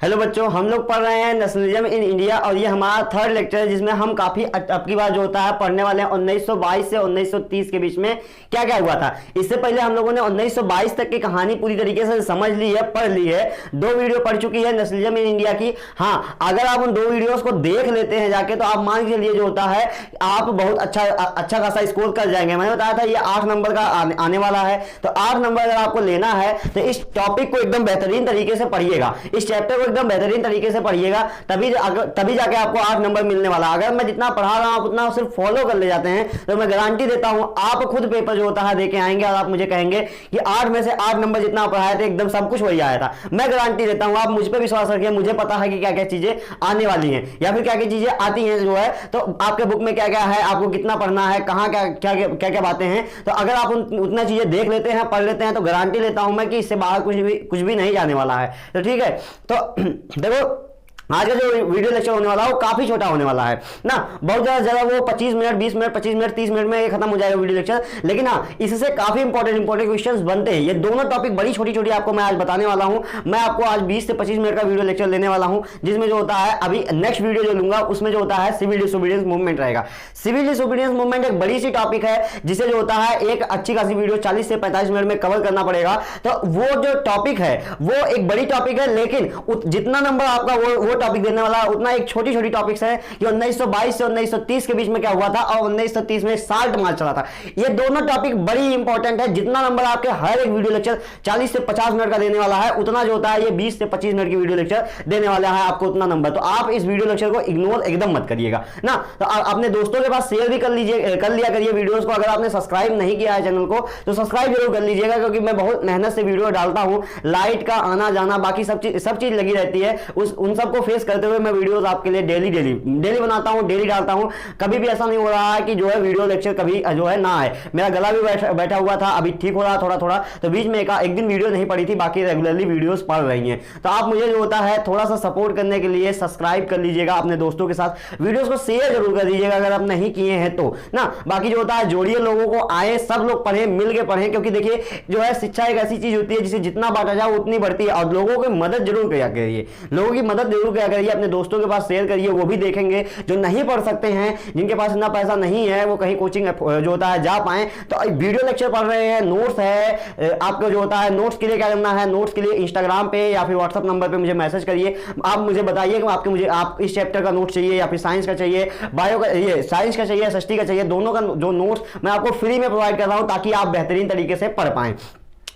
Hello बच्चों, हम लोग पढ़ रहे हैं नेशनलिज्म इन इंडिया और ये हमारा थर्ड लेक्चर है जिसमें हम काफी अब की बार जो होता है पढ़ने वाले हैं 1922 से 1930 के बीच में क्या क्या हुआ था। इससे पहले हम लोगों ने 1922 तक की कहानी पूरी तरीके से समझ ली है, पढ़ ली है, 2 वीडियो पढ़ चुकी है नेशनलिज्म इन इंडिया की। हाँ, अगर आप उन 2 वीडियोस को देख लेते हैं जाके तो आप मान के चलिए जो होता है आप बहुत अच्छा खासा स्कोर कर जाएंगे। मैंने बताया था ये 8 नंबर का आने वाला है, तो 8 नंबर अगर आपको लेना है तो इस टॉपिक को एकदम बेहतरीन तरीके से पढ़िएगा, इस चैप्टर को एकदम बेहतरीन तरीके से पढ़िएगा, तभी जाके आपको 8 नंबर मिलने वाला। अगर मैं जितना पढ़ा रहा हूं आप उतना सिर्फ फॉलो कर ले जाते हैं तो मैं गारंटी देता हूं आप खुद पेपर जो होता है देके आएंगे और आप मुझे कहेंगे कि 8 में से 8 नंबर जितना पढ़ाए थे एकदम सब कुछ वही आया था। मैं गारंटी देता हूं, आप मुझ पर विश्वास रखिए, मुझे पता है कि क्या क्या चीजें आने वाली हैं या फिर क्या क्या चीजें आती हैं जो है, तो आपके बुक में क्या क्या है, आपको कितना पढ़ना है, कहां क्या क्या क्या क्या बातें हैं। तो अगर आप उतना चीजें देख लेते हैं, पढ़ लेते हैं तो गारंटी लेता हूं मैं कि इससे बाहर कुछ भी नहीं जाने वाला है। तो ठीक है, तो देखो आज का जो वीडियो लेक्चर होने वाला है वो काफी छोटा होने वाला है ना, बहुत ज्यादा वो 25 मिनट 20 मिनट 25 मिनट 30 मिनट में ये खत्म हो जाएगा वीडियो लेक्चर। लेकिन हाँ, इससे काफी इंपॉर्टेंट क्वेश्चंस बनते हैं। ये दोनों टॉपिक बड़ी छोटी छोटी आपको मैं आज बताने वाला हूं। मैं आपको आज 20 से 25 मिनट का वीडियो लेक्चर लेने वाला हूं जिसमें जो होता है अभी नेक्स्ट वीडियो जो लूंगा उसमें जो होता है सिविल डिसोबीडियंस मूवमेंट रहेगा। सिविल डिसोबीडियंस मूवमेंट एक बड़ी सी टॉपिक है जिसे जो होता है एक अच्छी खासी वीडियो 40 से 45 मिनट में कवर करना पड़ेगा। तो वो जो टॉपिक है वो एक बड़ी टॉपिक है, लेकिन जितना नंबर आपका वो टॉपिक देने वाला है उतना एक छोटी छोटी टॉपिक्स है कि 1922 से 1930 के बीच में क्या हुआ था और 1930 में साल्ट मार्च चला था। ये दोनों टॉपिक बड़ी इंपॉर्टेंट है। जितना नंबर आपके हर एक वीडियो लेक्चर 40 से 50 मिनट का देने वाला है उतना जो होता है ये 20 से 25 मिनट की वीडियो लेक्चर देने वाला है आपको उतना नंबर। तो आप इस वीडियो लेक्चर को इग्नोर एकदम मत करिएगा ना। तो अपने दोस्तों के पास शेयर भी कर लिया करिए वीडियोस को। अगर आपने सब्सक्राइब नहीं किया है चैनल को तो सब्सक्राइब जरूर कर लीजिएगा, क्योंकि मैं बहुत मेहनत से वीडियो डालता हूं, लाइट का आना जाना बाकी सब चीज लगी रहती है। उन सबको फेस करते हुए मैं वीडियोस आपके लिए डेली बनाता हूं, डेली डालता हूं। कभी भी ऐसा नहीं हो रहा है कि जो है वीडियो लेक्चर कभी जो है ना आए। मेरा गला भी बैठा हुआ था, अभी ठीक हो रहा थोड़ा थोड़ा, तो बीच में एक दिन वीडियो नहीं पड़ी थी, बाकी रेगुलरली वीडियोस पड़ रही हैं। तो आप मुझे जो होता है थोड़ा सा सपोर्ट करने के लिए सब्सक्राइब कर लीजिएगा, अपने दोस्तों के साथ वीडियोस को शेयर जरूर कर दीजिएगा अगर आप नहीं किए हैं तो ना। बाकी जो होता है जोड़िए लोगों को, आए सब लोग पढ़ें, मिल के पढ़ें, क्योंकि देखिए जो है शिक्षा एक ऐसी चीज होती है जिसे जितना बांटा जाए उतनी बढ़ती है। और लोगों की मदद जरूर किया करिए, लोगों की मदद जरूर किया करिए, अपने दोस्तों के पास शेयर करिए, वो भी देखेंगे। जो नहीं पढ़ सकते हैं, जिनके पास इतना पैसा नहीं है वो कहीं कोचिंग जो होता है जा पाए, तो वीडियो लेक्चर पढ़ रहे हैं, नोट्स है आपको जो होता है, नोट्स के लिए क्या करना है, नोट्स के लिए इंस्टाग्राम पे या फिर व्हाट्सएप नंबर पे मुझे मैसेज करिए। आप मुझे बताइए कि आप इस चैप्टर का नोट चाहिए या फिर साइंस का चाहिए, बायो का, ये साइंस का चाहिए, एसएसटी का चाहिए, दोनों का जो नोट्स मैं आपको फ्री में प्रोवाइड कर रहा हूं ताकि आप बेहतरीन तरीके से पढ़ पाएं।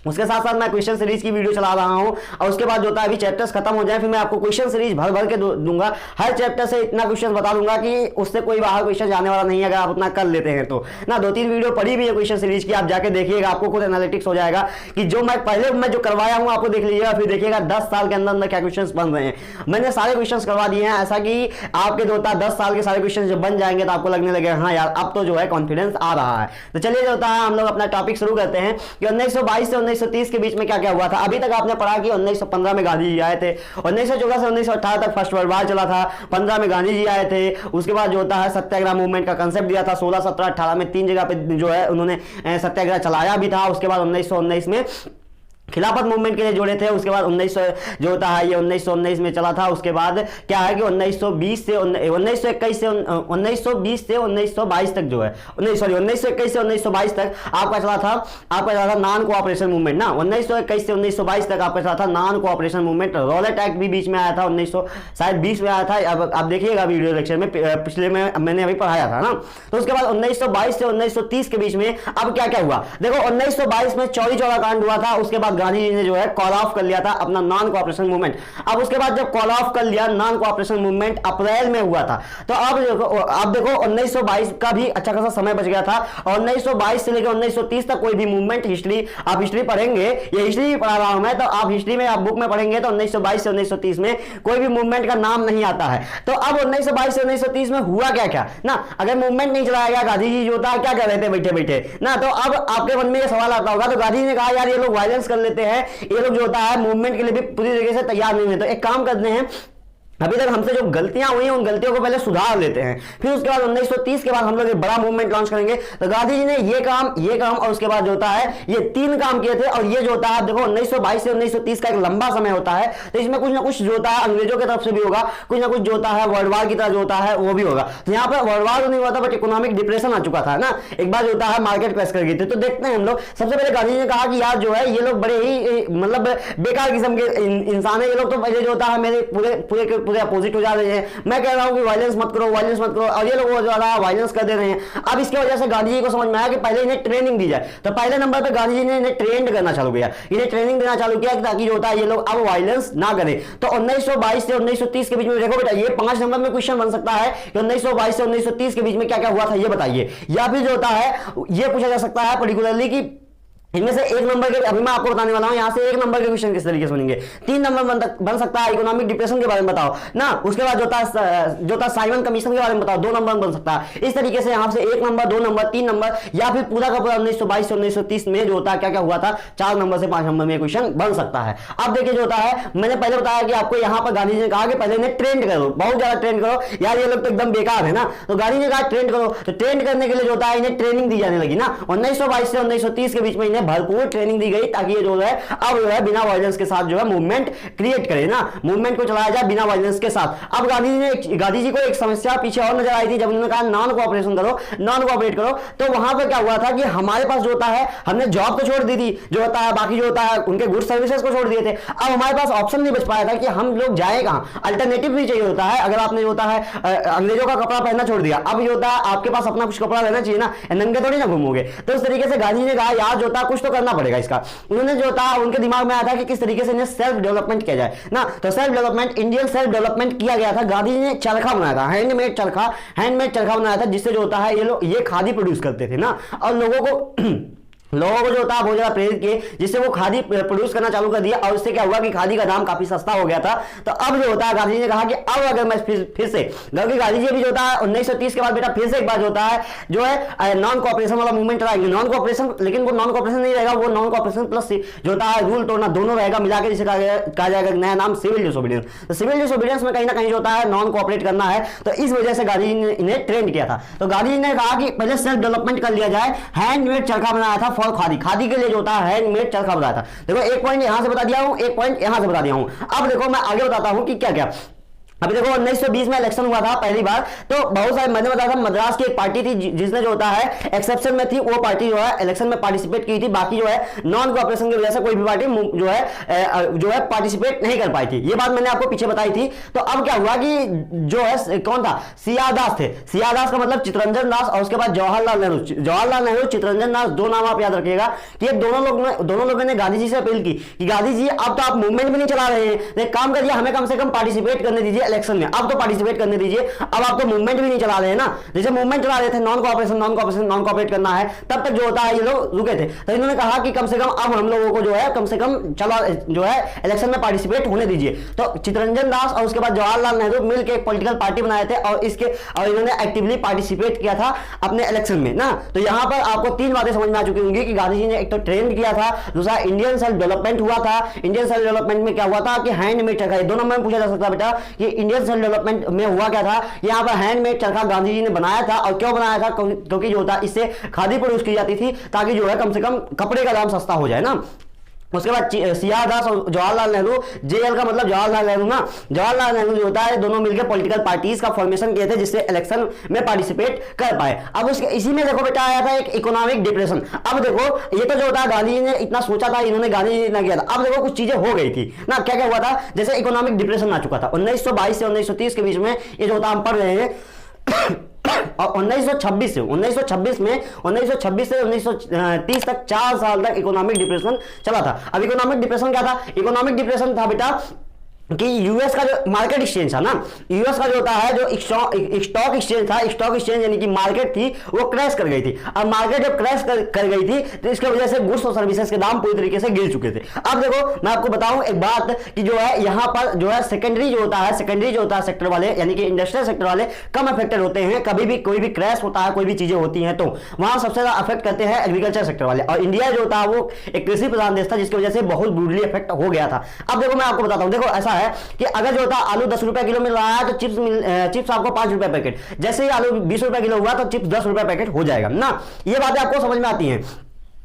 उसके साथ साथ मैं क्वेश्चन सीरीज की वीडियो चला रहा हूं और उसके बाद जो होता है अभी चैप्टर्स खत्म हो जाए फिर मैं आपको क्वेश्चन सीरीज भर के दूंगा। हर चैप्टर से इतना क्वेश्चन बता दूंगा कि उससे कोई बाहर क्वेश्चन जाने वाला नहीं है अगर आप उतना कर लेते हैं तो ना। 2-3 वीडियो पड़ी भी है क्वेश्चन सीरीज की, आप जाके देखिएगा, आपको खुद एनालिटिक्स हो जाएगा कि जो मैं पहले जो करवाया हूं आपको देख लीजिएगा, फिर देखिएगा 10 साल के अंदर क्या क्वेश्चन बन रहे हैं। मैंने सारे क्वेश्चन करवा दिए हैं, ऐसा कि आपके जो होता है 10 साल के सारे क्वेश्चन जब बन जाएंगे तो आपको लगने लगेगा हाँ यार अब तो जो है कॉन्फिडेंस आ रहा है। तो चलिए जो होता है हम लोग अपना टॉपिक शुरू करते हैं कि 1922 से 1930 के बीच में क्या हुआ था। अभी तक आपने पढ़ा कि 1915 में गांधी जी आए थे, 1914 से 1918 तक फर्स्ट वर्ल्ड वार चला था, 15 में गांधी जी आए थे। उसके बाद जो होता है सत्याग्रह मूवमेंट का कंसेप्ट दिया था, 16, 17, 18 में 3 जगह पे जो है उन्होंने सत्याग्रह चलाया भी था। उसके बाद 1919 में खिलाफत मूवमेंट के लिए जोड़े थे। उसके बाद 1900 जो होता है ये 1919 में चला था। उसके बाद क्या है कि 1920 से 1921 से 1920 से 1922 तक जो है 1921 से 1922 तक आपका चला था नॉन कोऑपरेशन मूवमेंट ना। 1921 से 1922 तक आपका चला था non cooperation movement. Rowlatt act भी बीच में आया था, 1920 में आया था। अब आप देखिएगा वीडियो लेक्चर में पिछले में मैंने अभी पढ़ाया था ना। तो उसके बाद 1922 से 1930 के बीच में अब क्या क्या हुआ देखो। 1922 में चौरी चौरा कांड हुआ था। उसके बाद गांधी जी ने जो है कॉल ऑफ कर लिया था अपना नॉन कोऑपरेशन मूवमेंट। अब उसके बाद जब कॉल ऑफ कर लिया नॉन कोऑपरेशन मूवमेंट अप्रैल में हुआ था, तो अब देखो 1922 का भी अच्छा खासा समय बच गया था। और 1922 से लेकर 1930 तक कोई भी मूवमेंट हिस्ट्री आप हिस्ट्री पढ़ेंगे, ये हिस्ट्री पढ़ा रहा हूं मैं, तो आप हिस्ट्री में आप बुक में पढ़ेंगे तो 1922 से 1930 में कोई भी मूवमेंट का नाम नहीं आता है। तो अब 1922 से 1930 में हुआ क्या क्या ना। अगर मूवमेंट नहीं चलाया गया, गांधी जी जो था क्या कर रहे थे बैठे बैठे ना। तो अब आपके मन में ये सवाल आता होगा तो गांधी जी ने कहा यार ये लोग वायलेंस कर लेते हैं, ये लोग जो होता है मूवमेंट के लिए भी पूरी तरीके से तैयार नहीं है, तो एक काम करते हैं अभी तक हमसे जो गलतियां हुई हैं उन गलतियों को पहले सुधार लेते हैं, फिर उसके बाद 1930 के बाद हम लोग एक बड़ा मूवमेंट लॉन्च करेंगे। तो गांधी जी ने ये काम और उसके बाद जो होता है ये 3 काम किए थे। और ये जो होता है देखो 1922 से 1930 का एक लंबा समय होता है, तो इसमें कुछ ना कुछ जो होता है अंग्रेजों की तरफ से भी होगा, कुछ ना कुछ जो होता है वर्ल्ड वार की तरह जो होता है वो भी होगा। तो यहाँ पर वर्ल्ड वार नहीं हुआ था बट इकोनॉमिक डिप्रेशन आ चुका था ना, एक बार जो होता है मार्केट क्रैश कर गई थी। तो देखते हैं हम लोग, सबसे पहले गांधी जी ने कहा कि यार जो है ये लोग बड़े ही मतलब बेकार किस्म के इंसान है, ये लोग तो पहले जो होता है मेरे पूरे अपोजिट हो जा रहे हैं। मैं कह रहा हूं कि वायलेंस मत करो, और ये लोग जो है वायलेंस कर दे रहे हैं। अब इसकी वजह से गांधी जी को समझ में आया कि पहले इन्हें ट्रेनिंग दी जाए। तो पहले नंबर पे गांधी जी ने इन्हें ट्रेंड करना चालू किया, इन्हें ट्रेनिंग देना चालू किया ताकि जो होता है ये लोग अब वायलेंस ना करें। तो 1922 से 1930 के बीच में देखो बेटा, ये 5 नंबर में क्वेश्चन बन सकता है कि 1922 से 1930 के बीच में क्या क्या हुआ था ये बताइए। या फिर जो होता है ये पूछा जा सकता है पर्टिकुलरली कि इनमें से 1 नंबर के, अभी मैं आपको बताने वाला हूं यहां से 1 नंबर के क्वेश्चन किस तरीके से बनेंगे। 3 नंबर बन सकता है इकोनॉमिक डिप्रेशन के बारे में बताओ ना, उसके बाद जो था साइमन कमीशन के बारे में बताओ, 2 नंबर बन सकता है। इस तरीके से यहां से 1 नंबर, 2 नंबर, 3 नंबर, या फिर पूरा का पूरा 1922 से 1930 में जो होता है क्या क्या हुआ था 4 नंबर से 5 नंबर में क्वेश्चन बन सकता है। अब देखिए जो होता है, मैंने पहले बताया कि आपको यहां पर गांधी जी ने कहा कि पहले इन्हें ट्रेंड करो, बहुत ज्यादा ट्रेंड करो, यार ये लोग तो एकदम बेकार है ना। तो गांधी जी ने कहा ट्रेंड करो, तो ट्रेंड करने के लिए जो होता है इन्हें ट्रेनिंग दी जाने लगी ना। 1922 से 1930 के बीच में इन्हें भरपूर ट्रेनिंग दी गई ताकि ये जो है अब जो है बिना वायलेंस के साथ जो है मूवमेंट क्रिएट करे ना, मूवमेंट को चलाया जाए बिना वायलेंस के साथ। अब गांधी जी को एक समस्या पीछे और नजर आई थी, जब उन्होंने कहा नॉन कोऑपरेशन करो, नॉन कोऑपरेट करो। तो वहां पर क्या हुआ था कि हमारे पास जो होता है, हमने जॉब तो छोड़ दी थी, जो होता है बाकी जो होता है उनके गुड्स सर्विसेज को छोड़ दिए थे। अब हमारे पास ऑप्शन नहीं बच पाया था कि हम लोग जाए कहां, अल्टरनेटिव भी चाहिए होता है। अगर आपने जो होता है अंग्रेजों का कपड़ा पहनना छोड़ दिया, अब जो होता है आपके पास अपना कुछ कपड़ा रहना चाहिए ना, नंगे थोड़ी ना घूमोगे। तो इस तरीके से गांधी जी ने कहा यार जो होता है कुछ तो करना पड़ेगा इसका। उन्होंने जो था उनके दिमाग में आया था कि किस तरीके से इन्हें सेल्फ डेवलपमेंट किया जाए ना। तो self development, Indian self development किया गया था। गांधी जी ने चरखा बनाया था, हैंडमेड चरखा बनाया था, जिससे जो होता है ये खादी प्रोड्यूस करते थे ना, और लोगों को जो होता है बहुत ज्यादा प्रेरित किए, जिससे वो खादी प्रोड्यूस करना चालू कर दिया। और इससे क्या हुआ कि खादी का दाम काफी सस्ता हो गया था। तो अब जो होता है गांधी जी ने कहा कि अब अगर मैं फिर से, बल्कि गांधी जी भी जो होता है 1930 के बाद बेटा फिर से एक बार जो होता है जो है नॉन कोऑपरेशन वाला मूवमेंट चलाएंगे। नॉन कोऑपरेशन, लेकिन वो नॉन कोऑपरेशन नहीं रहेगा, वो नॉन कोऑपरेशन प्लस जो होता है रूल तोड़ना दोनों रहेगा मिला के, जिसे कहा जाएगा नया नाम सिविल डिसोबीडियंस। तो सिविल डिसोबीडियंस में कहीं ना कहीं जो होता है नॉन कोऑपरेट करना है। तो इस वजह से गांधी जी ने इन्हें ट्रेंड किया था। तो गांधी जी ने कहा कि पहले सेल्फ डेवलपमेंट कर लिया जाए। हैंडमेड चरखा बनाया था फॉर खादी के लिए जो होता है हैंडमेड चरखा बनाया था। देखो एक पॉइंट यहां से बता दिया हूं, एक पॉइंट यहां से बता दिया हूं। अब देखो मैं आगे बताता हूं कि क्या क्या। अभी देखो 1920 में इलेक्शन हुआ था पहली बार। तो बहुत सारे, मैंने बताया था मद्रास की एक पार्टी थी जिसने जो होता है एक्सेप्शन में थी, वो पार्टी जो है इलेक्शन में पार्टिसिपेट की थी। बाकी जो है नॉन कोऑपरेशन की वजह से कोई भी पार्टी जो है पार्टिसिपेट नहीं कर पाई थी। ये बात मैंने आपको पीछे बताई थी। तो अब क्या हुआ कि जो है कौन था, सियार दास थे। सियार दास का मतलब चित्तरंजन दास, और उसके बाद जवाहरलाल नेहरू, चित्तरंजन दास, 2 नाम आप याद रखिएगा कि दोनों लोगों ने गांधी जी से अपील की कि गांधी जी अब तो आप मूवमेंट भी नहीं चला रहे हैं, एक काम करिए हमें कम से कम पार्टिसिपेट करने दीजिए इलेक्शन में, अब तो पार्टिसिपेट करने दीजिए। अब आप तो मूवमेंट भी नहीं चला रहे हैं ना, जैसे मूवमेंट चला रहे थे नॉन कोऑपरेट करना है, तब तक जो होता है ये लोग रुके थे। तो इन्होंने कहा कि कम से कम अब हम लोगों को जो है कम से कम चला जो है इलेक्शन में पार्टिसिपेट होने दीजिए। तो चित्तरंजन दास और उसके बाद जवाहरलाल नेहरू मिलकर एक पॉलिटिकल पार्टी बनाए थे और इन्होंने एक्टिवली पार्टिसिपेट किया था अपने इलेक्शन में ना। तो यहां पर आपको 3 बातें समझ में आ चुकी होंगी कि गांधी जी ने एक तो ट्रेंड किया था, दूसरा इंडियन सेल्फ डेवलपमेंट हुआ था। इंडियन सेल्फ डेवलपमेंट में क्या हुआ था कि हैंडमेड चरखा, 2 नंबर में पूछा जा सकता है बेटा कि इंडियन सेल्फ डेवलपमेंट में हुआ क्या था। यहाँ पर हैंडमेड चरखा गांधी जी ने बनाया था। और क्यों बनाया था, क्योंकि जो होता इससे खादी प्रोड्यूस की जाती थी ताकि जो है कम से कम कपड़े का दाम सस्ता हो जाए ना। उसके बाद सियार दास और जवाहरलाल नेहरू, जेएल का मतलब जवाहरलाल नेहरू ना, जवाहरलाल नेहरू जो होता है दोनों मिलकर पॉलिटिकल पार्टीज का फॉर्मेशन किए थे जिससे इलेक्शन में पार्टिसिपेट कर पाए। अब इसी में देखो बेटा आया था एक इकोनॉमिक डिप्रेशन। अब देखो ये तो जो होता है गांधी जी ने इतना सोचा था, इन्होंने गांधी जी ने इतना किया था। अब देखो कुछ चीजें हो गई थी ना, क्या क्या हुआ था, जैसे इकोनॉमिक डिप्रेशन आ चुका था 1922 से 1930 के बीच में, ये जो होता हम पढ़ रहे हैं। और 1926 से 1930 तक 4 साल तक इकोनॉमिक डिप्रेशन चला था। अब इकोनॉमिक डिप्रेशन क्या था, इकोनॉमिक डिप्रेशन था बेटा कि यूएस का जो मार्केट एक्सचेंज था ना, यूएस का जो होता है जो स्टॉक एक्सचेंज था, स्टॉक एक्सचेंज यानी कि मार्केट थी, वो क्रैश कर गई थी। अब मार्केट जब क्रैश कर गई थी तो इसकी वजह से गुड्स और सर्विसेज के दाम पूरी तरीके से गिर चुके थे। अब देखो मैं आपको बताऊं एक बात कि जो है यहाँ पर जो है सेकेंडरी जो होता है सेक्टर वाले यानी कि इंडस्ट्रियल सेक्टर वाले कम अफेक्टेड होते हैं। कभी भी कोई भी क्रैश होता है, कोई भी चीजें होती हैं तो वहां सबसे ज्यादा अफेक्ट करते हैं एग्रीकल्चर सेक्टर वाले। और इंडिया जो होता है वो एक कृषि प्रधान देश था जिसकी वजह से बहुत ब्रूटली अफेक्ट हो गया था। अब देखो मैं आपको बताता हूं, देखो ऐसा है कि अगर जो होता है आलू 10 रुपए किलो मिल रहा है तो चिप्स आपको 5 रुपए पैकेट, जैसे ही आलू 20 रुपए किलो हुआ तो चिप्स 10 रुपए पैकेट हो जाएगा ना। ये बातें आपको समझ में आती हैं।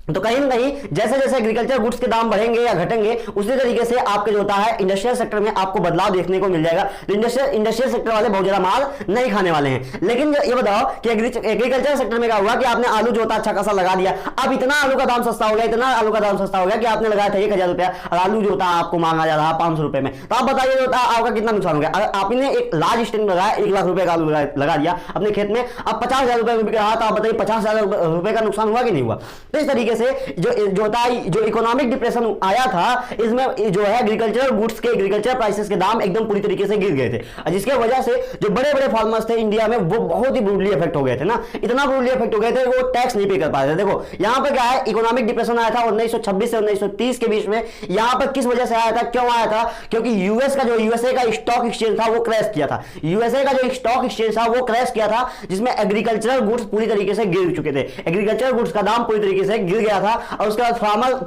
तो कहीं ना कहीं जैसे जैसे एग्रीकल्चर गुड्स के दाम बढ़ेंगे या घटेंगे उसी तरीके से आपके जो होता है इंडस्ट्रियल सेक्टर में आपको बदलाव देखने को मिल जाएगा। तो इंडस्ट्रियल सेक्टर वाले बहुत ज्यादा माल नहीं खाने वाले हैं। लेकिन ये बताओ कि एग्रीकल्चर सेक्टर में क्या हुआ कि आपने आलू जो होता अच्छा खासा लगा दिया, अब इतना आलू का दाम सस्ता हो गया, इतना आलू का दाम सस्ता हो गया कि आपने लगाया था 1000 रुपया और आलू जो होता है आपको मांगा जा रहा है 500 रुपए में। तो आप बताइए जो होता है आपका कितना नुकसान हो गया। अगर आपने एक लार्ज स्टैंड लगाया 1 लाख रुपए का आलू लगा दिया अपने खेत में, अब 50,000 रुपए में बिक रहा था, आप बताइए 50,000 रुपए का नुकसान हुआ कि नहीं हुआ। तो इस तरीके से जो होता है जो इकोनॉमिक डिप्रेशन आया था इसमें जो है एग्रीकल्चर गुड्स के एग्रीकल्चर प्राइसेस के दाम एकदम पूरी तरीके से गिर गए थे, जिसके वजह से जो बड़े बड़े फार्मर्स थे इंडिया में वो बहुत ही ब्रूटली इफेक्ट हो गए थे ना। इतना ब्रूटली इफेक्ट हो गए थे वो टैक्स नहीं पे कर पा रहे थे। देखो यहां पर क्या है, इकोनॉमिक डिप्रेशन आया था 1926 से 1930 के बीच में। यहां पर किस वजह से आया था, क्यों आया था, क्योंकि यूएसए का स्टॉक एक्सचेंज था वो क्रैश किया था। यूएसए का जो स्टॉक एक्सचेंज था वो क्रैश किया था, जिसमें एग्रीकल्चरल गुड्स पूरी तरीके से गिर चुके थे। एग्रीकल्चर गुड्स का दाम पूरी तरीके से गिर गया था और उसके बाद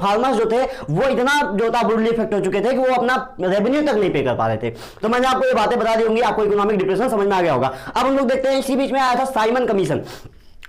फार्मर्स जो थे वो इतना जो था ब्रूटली इफेक्ट हो चुके थे कि वो अपना रेवेन्यू तक नहीं पे कर पा रहे थे। तो मैंने आपको ये बातें बता दी होंगी, आपको इकोनॉमिक डिप्रेशन समझ में आ गया होगा। अब हम लोग देखते हैं इसी बीच में आया था साइमन कमीशन।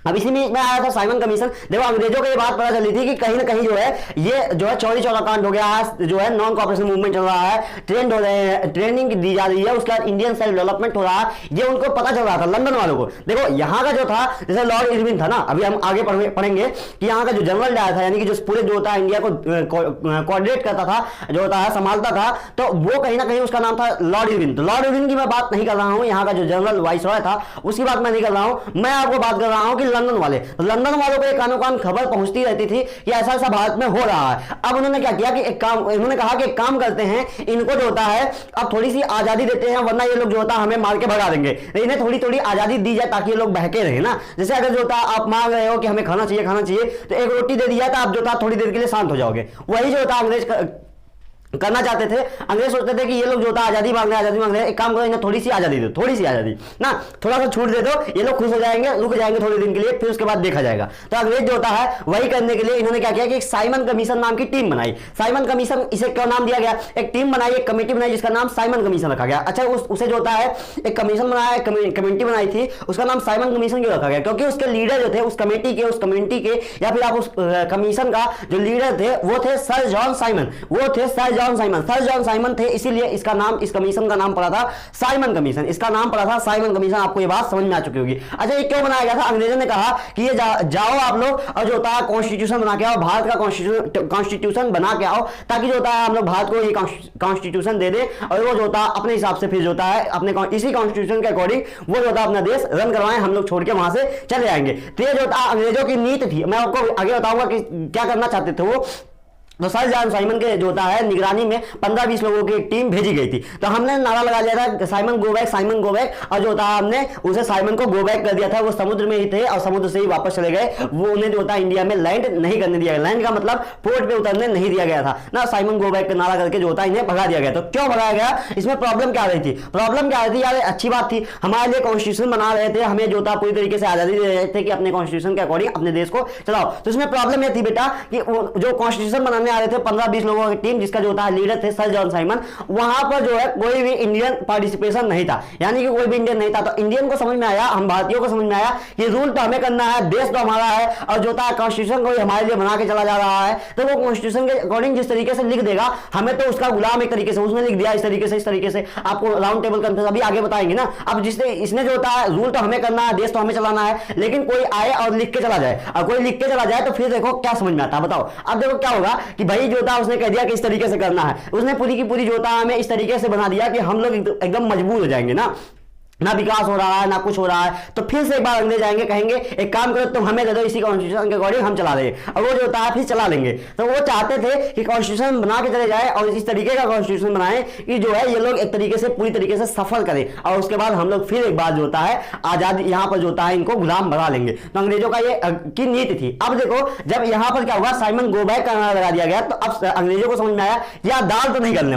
अब इसी में आया था साइमन कमीशन। देखो अंग्रेजों को ये बात पता चली थी कि कहीं ना कहीं जो है ये जो है चौरी चौरा कांड हो गया है, जो है नॉन कॉपरेशन मूवमेंट चल रहा है, ट्रेंड हो रहे हैं, ट्रेनिंग दी जा रही है, उसके बाद इंडियन सेल्फ डेवलपमेंट हो रहा है, ये उनको पता चल रहा था लंदन वालों को। देखो यहाँ का जो था जैसे लॉर्ड इरविन था ना, अभी हम आगे पढ़ेंगे कि यहाँ का जो जनरल डायर था यानी कि जो पूरे जो होता है इंडिया को कोऑर्डिनेट करता था, जो होता है संभालता था, तो वो कहीं ना कहीं उसका नाम था लॉर्ड इरविन। तो लॉर्ड इरविन की मैं बात नहीं कर रहा हूँ, यहाँ का जो जनरल वाइसरॉय था उसकी बात मैं नहीं कर रहा हूँ, मैं आपको बात कर रहा हूँ कि लंदन वाले, लंदन वालों को एक कानो कान खबर पहुंचती रहती थी कि ऐसा ऐसा भारत में हो रहा है। अब उन्होंने क्या किया कि उन्होंने कहा कि एक काम करते हैं, इनको जो होता है अब थोड़ी सी आजादी देते हैं, वरना ये लोग जो होता है हमें मार के भगा देंगे। इन्हें थोड़ी थोड़ी आजादी दी जाए ताकि ये लोग बहके रहे ना। जैसे अगर जो होता है आप मांग रहे हो कि हमें खाना चाहिए, तो एक रोटी दे दिया तो आप जो होता थोड़ी देर के लिए शांत हो जाओगे। वही जो होता अंग्रेज करना चाहते थे। अंग्रेज सोचते थे कि ये लोग जो होता है आजादी मांग रहे हैं, एक काम करो इन्हें थोड़ी सी आजादी दो, थोड़ी सी आजादी ना, थोड़ा सा छूट दे दो, ये लोग खुश हो जाएंगे, रुक जाएंगे थोड़े दिन के लिए, फिर उसके बाद देखा जाएगा। तो अंग्रेज जो होता है वही करने के लिए इन्होंने क्या किया कि एक साइमन कमीशन नाम की टीम बनाई। साइमन कमीशन, इसे क्यों नाम दिया गया, एक टीम बनाई, एक कमेटी बनाई जिसका नाम साइमन कमीशन रखा गया। अच्छा उसे जो होता है एक कमीशन बनाया, कमेटी बनाई थी, उसका नाम साइमन कमीशन क्यों रखा गया, क्योंकि उसके लीडर जो थे उस कमेटी के या फिर आप उस कमीशन का जो लीडर थे वो थे sir John Simon. Sir John Simon थे, इसीलिए इसका नाम, इस कमीशन का नाम पड़ा था साइमन कमीशन। इसका नाम पड़ा था साइमन कमीशन। आपको ये बात समझ में आ चुकी होगी। अच्छा ये क्यों बनाया गया था, अंग्रेजों ने कहा कि ये जाओ आप लोग और जो होता है कॉन्स्टिट्यूशन बना के आओ, भारत का कॉन्स्टिट्यूशन बना के आओ, ताकि जो होता है हम लोग भारत को ये कॉन्स्टिट्यूशन दे दे और वो जो होता है अपने हिसाब से फिर जो होता है अपने इसी कॉन्स्टिट्यूशन के अकॉर्डिंग वो जो होता है अपना देश रन करवाएं, हम लोग छोड़ के वहां से चले आएंगे। तो ये जो होता है अंग्रेजों की नीति थी। मैं आपको आगे बताऊंगा कि क्या करना चाहते थे वो। तो सर जॉन साइमन के जो होता है निगरानी में 15-20 लोगों की एक टीम भेजी गई थी। तो हमने नारा लगा लिया था साइमन गो बैक, और जो होता है हमने उसे साइमन को गो बैक कर दिया था। वो समुद्र में ही थे और समुद्र से ही वापस चले गए। वो उन्हें जो होता है इंडिया में लैंड नहीं करने दिया गया। लैंड का मतलब पोर्ट पे उतरने नहीं दिया गया था ना। साइमन गो बैक का नारा करके जो होता है इन्हें भगा दिया गया। तो क्यों भगाया गया, इसमें प्रॉब्लम क्या रही थी, यार अच्छी बात थी, हमारे लिए कॉन्स्टिट्यूशन बना रहे थे, हमें जो होता पूरी तरीके से आजादी दे रहे थे कि अपने कॉन्स्टिट्यूशन के अकॉर्डिंग अपने देश को चलाओ। तो इसमें प्रॉब्लम यह थी बेटा कि जो कॉन्स्टिट्यूशन बनाने आ रहे थे 15-20 लोगों की टीम, जिसका जो होता है लीडर थे सर जॉन साइमन, वहां पर जो है कोई भी इंडियन पार्टिसिपेशन नहीं था, यानी कि कोई भी इंडियन नहीं था। तो इंडियन को समझ में आया, हम भारतीयों को समझ में आया कि रूल तो हमें करना है, देश तो हमारा है, और जो होता है कॉन्स्टिट्यूशन को हमारे लिए बना के चला जा रहा है, तो वो कॉन्स्टिट्यूशन के अकॉर्डिंग जिस तरीके से लिख देगा हमें तो उसका गुलाम एक तरीके से उसने लिख दिया, इस तरीके से आपको राउंड टेबल कॉन्फ्रेंस अभी आगे बताएंगे ना। अब जिसने इसने जो होता है रूल तो हमें करना है, देश तो हमें चलाना है, लेकिन कोई आए और लिख के चला जाए, और कोई लिख के चला जाए तो फिर देखो क्या समझ में आता है, बताओ। अब देखो क्या होगा कि भाई जो होता उसने कह दिया कि इस तरीके से करना है, उसने पूरी की पूरी जो होता है हमें इस तरीके से बना दिया कि हम लोग एकदम मजबूर हो जाएंगे ना विकास हो रहा है ना कुछ हो रहा है। तो फिर से एक बार अंग्रेज आएंगे, कहेंगे एक काम करो तुम हमें दे दो, इसी कॉन्स्टिट्यूशन के अकॉर्डिंग हम चला देंगे, और वो जो होता है फिर चला लेंगे। तो वो चाहते थे कि कॉन्स्टिट्यूशन बना के चले जाए और इस तरीके का कॉन्स्टिट्यूशन बनाए कि जो है ये लोग एक तरीके से पूरी तरीके से सफल करें, और उसके बाद हम लोग फिर एक बार जो होता है आजादी यहाँ पर जो होता है इनको गुलाम बना लेंगे। तो अंग्रेजों का ये की नीति थी। अब देखो जब यहाँ पर क्या हुआ, साइमन गो बैक का नारा लगा दिया गया, तो अब अंग्रेजों को समझ में आया यार दाल तो नहीं गलने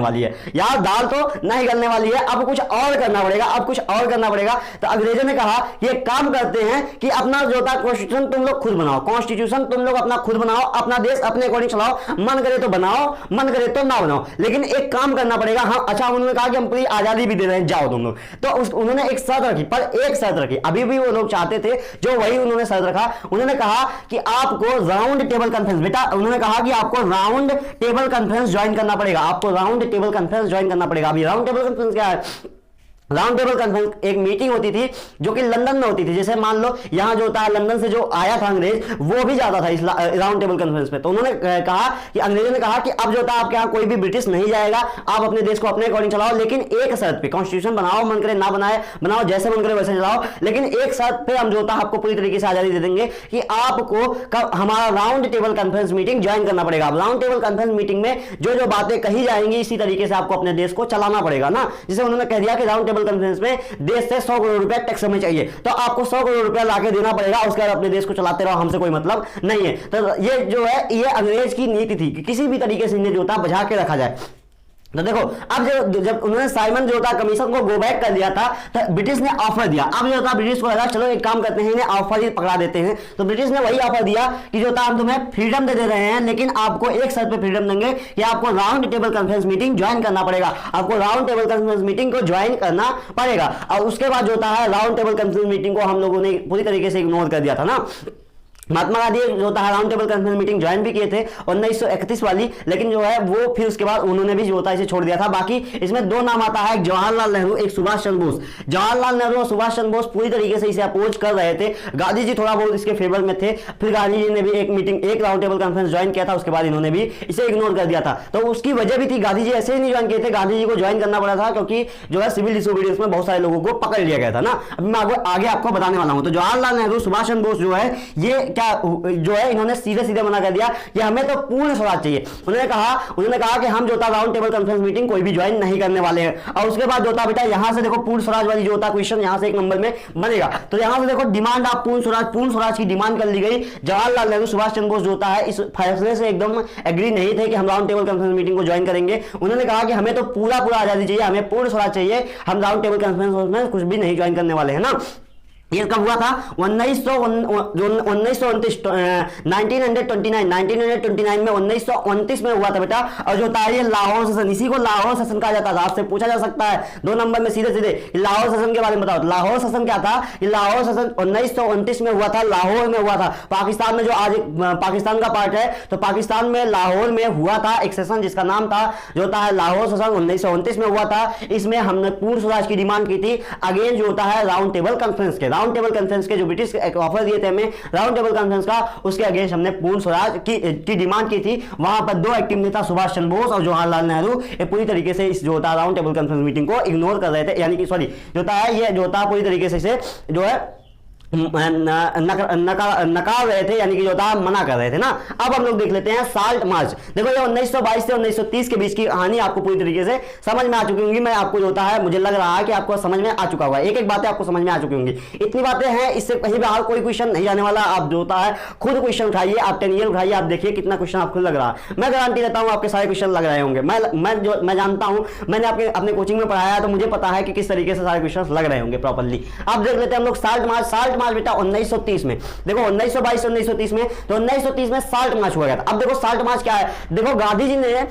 वाली है, अब कुछ और करना पड़ेगा। अब कुछ और करना पड़ेगा। तो अंग्रेजों ने कहा कि एक काम करते हैं कि अपना जो था कॉन्स्टिट्यूशन तुम लोग खुद बनाओ, कॉन्स्टिट्यूशन तुम लोग अपना खुद बनाओ, अपना देश अपने अकॉर्डिंग चलाओ, मन करे तो बनाओ, मन करे तो ना बनाओ, लेकिन एक काम करना पड़ेगा। हाँ अच्छा, उन्होंने कहा कि हम पूरी आजादी भी दे रहे हैं, जाओ तुम लोग। तो उन्होंने एक शर्त रखी, पर एक शर्त रखी, अभी भी वो लोग चाहते थे जो वही उन्होंने शर्त रखा। उन्होंने कहा कि आपको राउंड टेबल कॉन्फ्रेंस, बेटा उन्होंने कहा कि आपको राउंड टेबल कॉन्फ्रेंस ज्वाइन करना पड़ेगा, आपको राउंड टेबल कॉन्फ्रेंस ज्वाइन करना पड़ेगा। अभी राउंड टेबल कॉन्फ्रेंस क्या है? राउंड टेबल कॉन्फ्रेंस एक मीटिंग होती थी जो कि लंदन में होती थी। जैसे मान लो यहां जो होता है लंदन से जो आया था अंग्रेज, वो भी जाता था इस राउंड टेबल कॉन्फ्रेंस पे। तो उन्होंने कहा कि अंग्रेजों ने कहा कि अब जो था आपके यहां कोई भी ब्रिटिश नहीं जाएगा, आप अपने देश को अपने अकॉर्डिंग चलाओ, लेकिन एक शर्त पे, कॉन्स्टिट्यूशन बनाओ, मन करे ना बनाओ, जैसे मन करे वैसे चलाओ, लेकिन एक शर्त पे हम जो था आपको पूरी तरीके से आजादी दे देंगे कि आपको हमारा round table conference meeting join करना पड़ेगा। राउंड टेबल कॉन्फ्रेंस मीटिंग में जो जो बातें कही जाएंगी इसी तरीके से आपको अपने देश को चलाना पड़ेगा ना। जैसे उन्होंने कह दिया कि राउंड टेबल कॉन्फ्रेंस में देश से 100 करोड़ रुपया टैक्स हमें चाहिए, तो आपको 100 करोड़ रुपया लाके देना पड़ेगा, उसके बाद अपने देश को चलाते रहो, हमसे कोई मतलब नहीं है। तो ये जो है ये अंग्रेज की नीति थी कि किसी भी तरीके से इन्हें जो था बचा के रखा जाए। तो देखो अब जब उन्होंने साइमन जो था कमीशन को गो बैक कर दिया था, तो ब्रिटिश ने ऑफर दिया। अब जो था ब्रिटिश को लगा चलो एक काम करते हैं, इन्हें ऑफर ही पकड़ा देते हैं। तो ब्रिटिश ने वही ऑफर दिया कि जो था हम तुम्हें फ्रीडम दे रहे हैं, लेकिन आपको एक शर्त पे फ्रीडम देंगे कि आपको round table conference meeting join करना पड़ेगा, आपको राउंड टेबल कॉन्फ्रेंस मीटिंग को ज्वाइन करना पड़ेगा। और उसके बाद जो होता है राउंड टेबल कॉन्फ्रेंस मीटिंग को हम लोगों ने पूरी तरीके से इग्नोर कर दिया था ना। महात्मा गांधी जो था round table conference meeting join भी किए थे 1931 वाली, लेकिन जो है वो फिर उसके बाद उन्होंने भी जो होता है इसे छोड़ दिया था। बाकी इसमें दो नाम आता है, एक जवाहरलाल नेहरू, एक सुभाष चंद्र बोस। जवाहरलाल नेहरू और सुभाष चंद्र बोस पूरी तरीके से इसे अपोज कर रहे थे, गांधी जी थोड़ा बहुत इसके फेवर में थे। फिर गांधी जी ने भी एक राउंड टेबल कॉन्फ्रेंस ज्वाइन किया था, उसके बाद इन्होंने भी इसे इग्नोर कर दिया था। तो उसकी वजह भी थी, गांधी जी ऐसे ही नहीं ज्वाइन किए थे, गांधी जी को ज्वाइन करना पड़ा था क्योंकि जो है सिविल डिसोबीडियंस में बहुत सारे लोगों को पकड़ लिया गया था ना। अभी मैं आगे आपको बताने वाला हूं। तो जवाहरलाल नेहरू सुभाष चंद्र बोस जो है ये क्या जो इन्होंने सीधे सीधे मना कर दिया कि हमें तो पूर्ण स्वराज चाहिए। उन्होंने कहा कि हम जो था राउंड टेबल कॉन्फ्रेंस मीटिंग कोई भी ज्वाइन नहीं करने वाले हैं। और उसके बाद जो था बेटा यहां से देखो पूर्ण स्वराज वाली जो होता क्वेश्चन यहां से एक नंबर में बनेगा। तो यहां से देखो डिमांड आप पूर्ण स्वराज की डिमांड कर ली गई। जवाहरलाल नेहरू सुभाष चंद्र बोस जो होता है इस फैसले से एकदम एग्री नहीं थे कि हम राउंड टेबल कॉन्फ्रेंस मीटिंग को ज्वाइन करेंगे। उन्होंने कहा कि हमें तो पूरा आजादी चाहिए, हमें पूर्ण स्वराज चाहिए, हम राउंड टेबल कॉन्फ्रेंस में कुछ भी नहीं ज्वाइन करने वाले हैं ना। ये कब हुआ था? 1929 में 1929 में हुआ था बेटा। और जो था ये लाहौर सेशन, इसी को लाहौर सेशन कहा जाता था। आपसे पूछा जा सकता है 2 नंबर में सीधे सीधे लाहौर सेशन के बारे में बताओ। लाहौर सेशन क्या था? लाहौर सेशन 1929 में हुआ था, लाहौर में हुआ था। पाकिस्तान में जो आज पाकिस्तान का पार्ट है, तो पाकिस्तान में लाहौर में हुआ था एक सेशन जिसका नाम था जो होता है लाहौर सेशन, 1929 में हुआ था। इसमें हमने पूर्ण स्वराज की डिमांड की थी, अगेन जो होता है राउंड टेबल कॉन्फ्रेंस के। राउंड टेबल कॉन्फ्रेंस के जो ब्रिटिश ऑफर दिए थे हमें राउंड टेबल कॉन्फ्रेंस का, उसके अगेंस्ट हमने पूर्ण स्वराज की डिमांड की थी। वहां पर 2 एक्टिव नेता सुभाष चंद्र बोस और जवाहरलाल नेहरू ये पूरी तरीके से इस जो होता राउंड टेबल कॉन्फ्रेंस मीटिंग को इग्नोर कर रहे थे, यानी कि सॉरी जो होता है ये जो होता पूरी तरीके से इसे जो है नकार रहे थे, यानी कि जो था मना कर रहे थे ना। अब हम लोग देख लेते हैं साल्ट मार्च। देखो ये 1922 से 1930 के बीच की कहानी आपको पूरी तरीके से समझ में आ चुकी होंगी। मैं आपको जो होता है मुझे लग रहा है कि आपको समझ में आ चुका होगा, एक एक बातें आपको समझ में आ चुकी होंगी। इतनी बातें हैं, इससे कहीं बाहर कोई क्वेश्चन नहीं जाने वाला। आप जो होता है खुद क्वेश्चन उठाइए, आप 10 ईयर उठाइए, आप देखिए कितना क्वेश्चन आपको लग रहा है। मैं गारंटी देता हूँ आपके सारे क्वेश्चन लग रहे होंगे। मैं जानता हूँ, मैंने अपने कोचिंग में पढ़ाया, तो मुझे पता है कि किस तरीके से सारे क्वेश्चन लग रहे होंगे प्रॉपर्ली। अब देख लेते हैं हम लोग साल्ट मार्च। साल्ट मार्च बेटा 1930 में, देखो 1922 से 1930 में, तो 1930 में साल्ट मार्च हुआ गया था। अब देखो साल्ट मार्च क्या है, देखो गांधी जी ने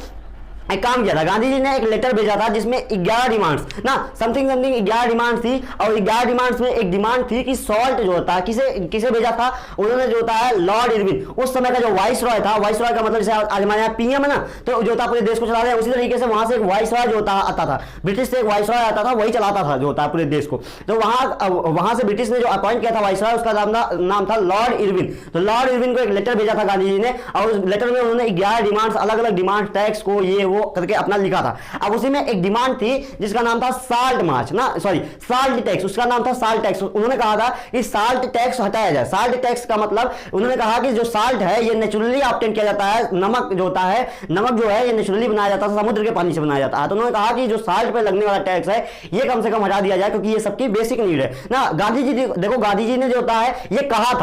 एक काम किया था। गांधी जी ने एक लेटर भेजा था जिसमें 11 डिमांड्स ना समथिंग 11 डिमांड थी, और 11 डिमांड्स में एक डिमांड थी कि सॉल्ट जो होता है किसे भेजा था, उन्होंने जो होता है लॉर्ड इरविन, उस समय का जो वाइस रॉय था। वाइस रॉय का मतलब जैसे आज हमारे यहाँ पीएम है ना, तो जो होता पूरे देश को चला रहे हैं, उसी तरीके से वहां से एक वाइस रॉय जो होता आता था, ब्रिटिश से एक वाइस रॉय आता था, वही चलाता था जो होता है पूरे देश को। तो वहां से ब्रिटिश ने जो अपॉइंट किया था वाइस रॉय, उसका नाम था लॉर्ड इरविन। तो लॉर्ड इरविन को एक लेटर भेजा था गांधी जी ने, और उस लेटर में उन्होंने 11 डिमांड्स, अलग अलग डिमांड, टैक्स को ये वो करके अपना लिखा था। अब उसी में एक डिमांड थी जिसका नाम था साल्ट मार्च ना, सॉरी साल्ट टैक्स, उसका नाम था साल्ट टैक्स। उन्होंने कहा था कि साल्ट टैक्स हटाया जाए। साल्ट टैक्स का मतलब उन्होंने कहा कि जो साल्ट है ये नेचुरली ऑब्टेन किया जाता है, नमक जो होता है, नमक जो है ये नेचुरली बनाया जाता है, समुद्र के पानी से बनाया जाता है। तो उन्होंने कहा कि जो साल्ट पे लगने वाला टैक्स है ये कम से कम हटा दिया जाए, क्योंकि ये सबकी बेसिक नीड है ना। गांधी जी देखो गांधी जी ने जो होता है ये कहा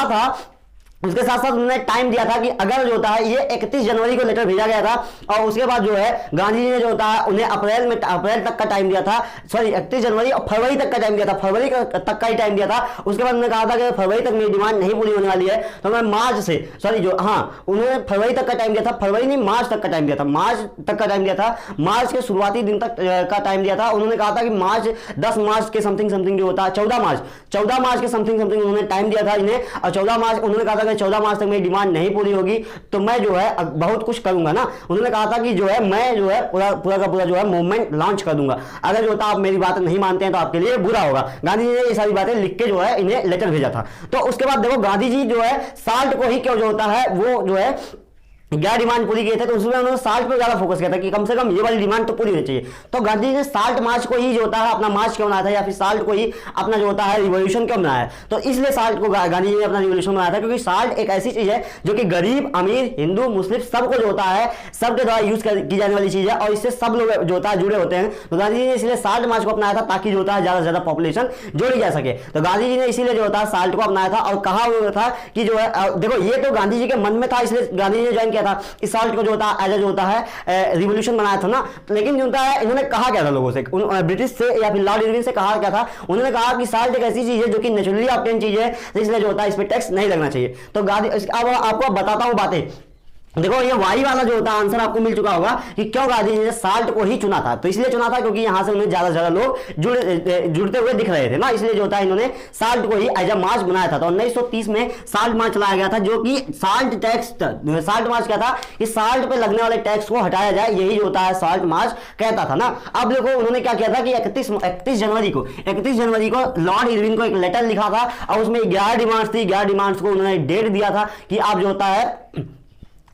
था उसके साथ साथ उन्होंने टाइम दिया था कि अगर जो होता है ये 31 जनवरी को लेटर भेजा गया था, और उसके बाद जो है गांधी जी ने जो होता है उन्हें अप्रैल तक का टाइम दिया था, सॉरी 31 जनवरी और फरवरी तक का टाइम दिया था, फरवरी तक का ही टाइम दिया था। उसके बाद उन्होंने कहा था कि फरवरी तक मेरी डिमांड नहीं पूरी होने वाली है, तो मैं मार्च से, सॉरी जो, हाँ उन्होंने फरवरी तक का टाइम दिया था, फरवरी नहीं मार्च तक का टाइम दिया था, मार्च तक का टाइम दिया था, मार्च के शुरुआती दिन तक का टाइम दिया था। उन्होंने कहा था कि मार्च 10 मार्च के समथिंग जो होता है 14 मार्च के समथिंग उन्होंने टाइम दिया था इन्हें, और 14 मार्च उन्होंने कहा था कि 14 मार्च तक मेरी डिमांड नहीं पूरी होगी तो मैं जो है बहुत कुछ करूंगा ना। उन्होंने कहा था कि जो है मैं जो है पूरा का पूरा जो है मूवमेंट लॉन्च कर दूंगा, अगर जो होता आप मेरी बात नहीं मानते हैं तो आपके लिए बुरा होगा। गांधी जी ने ये सारी बातें लिख के जो है इन्हें लेटर भेजा था। तो उसके बाद देखो गांधी जी जो है साल्ट को ही क्यों जो होता है वो जो है क्या डिमांड पूरी की थी, तो उसमें उन्होंने साल्ट पर ज्यादा फोकस किया था कि कम से कम ये वाली डिमांड तो पूरी होनी चाहिए। तो गांधी जी ने साल्ट मार्च को ही जो होता है अपना मार्च क्यों बनाया था, या फिर साल्ट को ही अपना जो होता है रिवॉल्यूशन क्यों बनाया, तो इसलिए साल्ट को गांधी जी ने अपना रिवॉल्यूशन बनाया था क्योंकि साल्ट एक ऐसी चीज है जो कि गरीब अमीर हिंदू मुस्लिम सबको जो होता है सबके द्वारा यूज की जाने वाली चीज है, और इससे सब लोग जो होता है जुड़े होते हैं। तो गांधी जी ने इसलिए साल्ट मार्च को अपनाया था ताकि जो होता है ज्यादा से ज्यादा पॉपुलेशन जोड़ी जा सके। तो गांधी जी ने इसीलिए जो होता है साल्ट को अपनाया था, और कहा हुआ था कि जो है देखो ये तो गांधी जी के मन में था, इसलिए गांधी जी ने ज्वाइन किया था इस साल्ट जो होता है जो होता है रिवॉल्यूशन बनाया था ना। लेकिन जो होता है इन्होंने कहा क्या था लोगों से, ब्रिटिश से या फिर लॉर्ड इरविन से कहा क्या था, उन्होंने कहा कि साल्ट एक ऐसी चीज है जो कि नेचुरली ऑब्टेन चीज है, इसलिए जो होता है इस पे टैक्स नहीं लगना चाहिए। तो गांधी अब आपको बताता हूं बातें। देखो ये वाई वाला जो होता है आंसर आपको मिल चुका होगा कि क्यों गांधी जी ने साल्ट को ही चुना था। तो इसलिए चुना था क्योंकि यहां से उन्हें ज्यादा से ज्यादा लोग जुड़ते हुए दिख रहे थे ना, इसलिए जो होता है इन्होंने साल्ट को ही एज अ मार्च बनाया था। तो 1930 में साल्ट मार्च चलाया गया था, जो कि साल्ट टैक्स, साल्ट मार्च क्या था कि साल्ट पे लगने वाले टैक्स को हटाया जाए, यही जो होता है साल्ट मार्च कहता था ना। अब देखो उन्होंने क्या किया था कि 31 जनवरी को लॉर्ड इरविन को एक लेटर लिखा था, और उसमें 11 डिमांड्स थी। 11 डिमांड्स को उन्होंने डेट दिया था कि आप जो होता है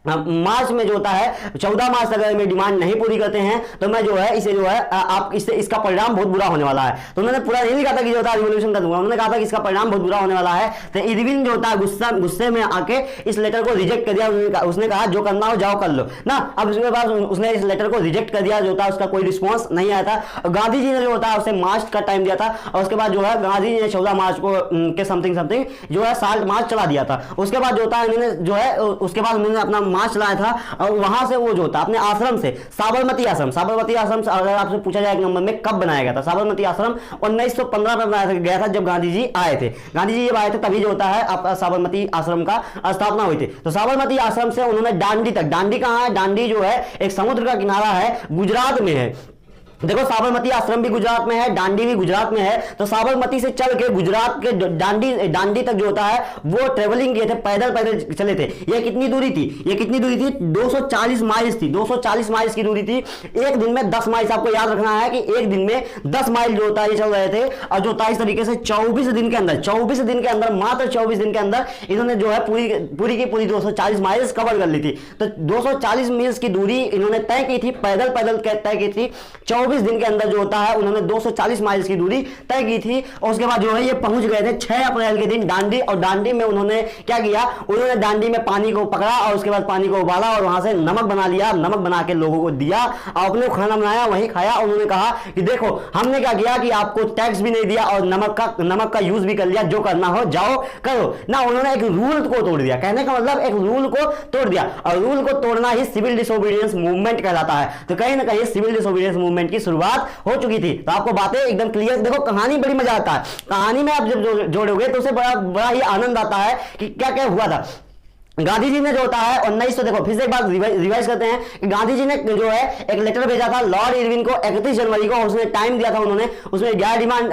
मार्च में जो होता है 14 मार्च तक अगर मेरी डिमांड नहीं पूरी करते हैं तो मैं जो है इसे जो है आप इससे इसका परिणाम बहुत बुरा होने वाला है। तो उन्होंने पूरा नहीं लिखा था कि जो होता है रिवॉल्यूशन कर दूंगा, उन्होंने कहा था कि इसका परिणाम बहुत बुरा होने वाला है। तो इरविन जो होता है गुस्से में आके इस लेटर को रिजेक्ट कर दिया। उसने कहा जो करना हो जाओ कर लो ना। अब उसके बाद उसने इस लेटर को रिजेक्ट कर दिया, जो होता है उसका कोई रिस्पॉन्स नहीं आया था। गांधी जी ने जो होता है उसे मार्च का टाइम दिया था, और उसके बाद जो है गांधी जी ने 14 मार्च को के समथिंग जो है साल्ट मार्च चला दिया था। उसके बाद जो होता है इन्होंने जो है उसके बाद उन्होंने अपना मार्च चलाया था, और वहां से वो जो था अपने आश्रम से साबरमती आश्रम से अगर आपसे पूछा जाए एक नंबर में कब बनाया गया था, साबरमती आश्रम 1915 में बनाया गया था जब गांधी जी आए थे। गांधी जी जब आए थे तभी जो होता है आपका साबरमती आश्रम का स्थापना हुई थी। तो साबरमती आश्रम से उन्होंने दांडी तक, दांडी कहां है, दांडी जो है एक समुद्र का किनारा है, गुजरात में है। देखो साबरमती आश्रम भी गुजरात में है, दांडी भी गुजरात में है। तो साबरमती से चल के गुजरात के दांडी तक जो होता है वो ट्रेवलिंग किए थे, पैदल चले थे। ये कितनी दूरी थी, 240 माइल्स थी, 240 माइल्स की दूरी थी। एक दिन में 10 माइल्स, आपको याद रखना है कि एक दिन में 10 माइल जो होता है ये चल रहे थे। और जो होता है इस तरीके से 24 दिन के अंदर मात्र 24 दिन के अंदर इन्होंने जो है पूरी की पूरी 240 माइल्स कवर कर ली थी। तो 240 मील्स की दूरी इन्होंने तय की थी, पैदल तय की थी। 24 दिन के अंदर जो होता है उन्होंने 240 माइल्स की दूरी तय की थी। और उसके बाद जो है ये पहुंच गए थे 6 अप्रैल के दिन दांडी। और दांडी में उन्होंने क्या किया, उन्होंने दांडी में पानी को पकड़ा और उसके बाद पानी को उबाला और वहां से नमक बना लिया, नमक बना के लोगों को दिया और अपने खाना बनाया वहीं खाया। और उन्होंने कहा कि देखो हमने क्या किया कि आपको टैक्स भी नहीं दिया और नमक का यूज भी कर लिया, जो करना हो जाओ करो ना। उन्होंने एक रूल को तोड़ दिया, कहने का मतलब एक रूल को तोड़ दिया, और रूल को तोड़ना ही सिविल डिसोबीडियंस मूवमेंट कहलाता है। तो कहीं ना कहीं सिविल डिसोबीडियंस मूवमेंट की शुरुआत हो चुकी थी। तो आपको बातें एकदम क्लियर, देखो कहानी बड़ी मजा आता है, कहानी में आप जब जोड़ोगे तो उसे बड़ा ही आनंद आता है कि क्या क्या हुआ था। गांधी जी ने जो होता है 1900, देखो फिर से एक बार रिवाइज करते हैं कि गांधी जी ने जो है एक लेटर भेजा था लॉर्ड इरविन को 31 जनवरी को। उसने टाइम दिया था, उन्होंने उसमें 11 डिमांड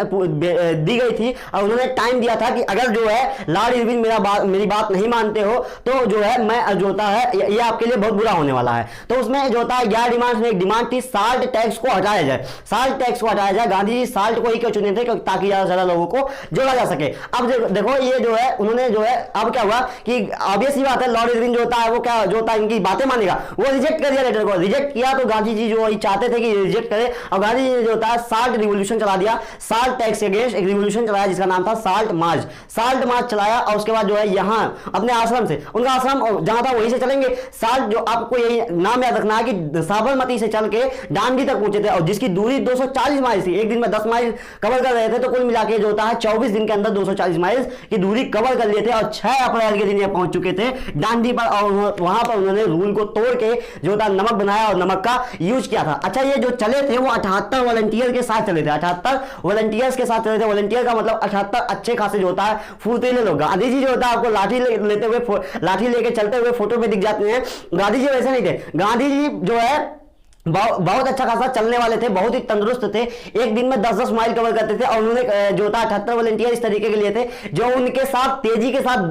दी गई थी और उन्होंने टाइम दिया था कि अगर जो है लॉर्ड इरविन मेरी बात नहीं मानते हो तो जो है मैं जो होता है ये आपके लिए बहुत बुरा होने वाला है। तो उसमें जो होता है 11 डिमांड में एक डिमांड थी साल्ट टैक्स को हटाया जाए, साल्ट टैक्स को हटाया जाए। गांधी जी साल्ट को ही क्यों चुने थे, ताकि ज्यादा से ज्यादा लोगों को जोड़ा जा सके। अब देखो ये जो है उन्होंने जो है अब क्या हुआ कि ऑब्वियस बात है लॉर्ड इरविन जो होता है वो क्या जो होता है इनकी बातें मानेगा, वो रिजेक्ट कर दिया लेटर को। रिजेक्ट किया तो गांधी जी जो चाहते थे कि रिजेक्ट करे, और गांधी जी ने जो होता है साल्ट रिवोल्यूशन चला दिया, साल्ट टैक्स के अगेंस्ट एक रिवोल्यूशन चलाया जिसका नाम था साल्ट मार्च। साल्ट मार्च चलाया और उसके बाद जो है यहाँ अपने आश्रम से, उनका आश्रम जहां था वहीं से चलेंगे। साल्ट जो आपको यही नाम याद रखना है कि साबरमती से चल के दांडी तक पहुंचे थे, और जिसकी दूरी 240 माइल थी। एक दिन में 10 माइल कवर कर रहे थे, तो कुल मिला के जो होता है 24 दिन के अंदर 240 माइल की दूरी कवर कर लिए थे, और 6 अप्रैल के दिन ये पहुंच चुके थे दांडी पर, और वहां पर उन्होंने रूल को तोड़ के जो होता है नमक बनाया और नमक का यूज किया था। अच्छा, ये जो चले थे वो 78 वॉलंटियर के साथ चले थे, 78 वॉलंटियर्स के साथ चले थे। वॉलंटियर का मतलब 78 अच्छे खासे जो होता है फुर्तीले लोग। गांधी जी जो होता है आपको लाठी लेते हुए, लाठी लेके चलते हुए फोटो में दिख जाते हैं। गांधी जी वैसे नहीं थे। गांधी जी जो है बहुत अच्छा खासा चलने वाले थे, बहुत ही तंदुरुस्त थे, एक दिन में 10-10 माइल कवर करते थे। और उन्होंने जो था 78 वॉलंटियर इस तरीके के लिए थे जो उनके साथ तेजी के साथ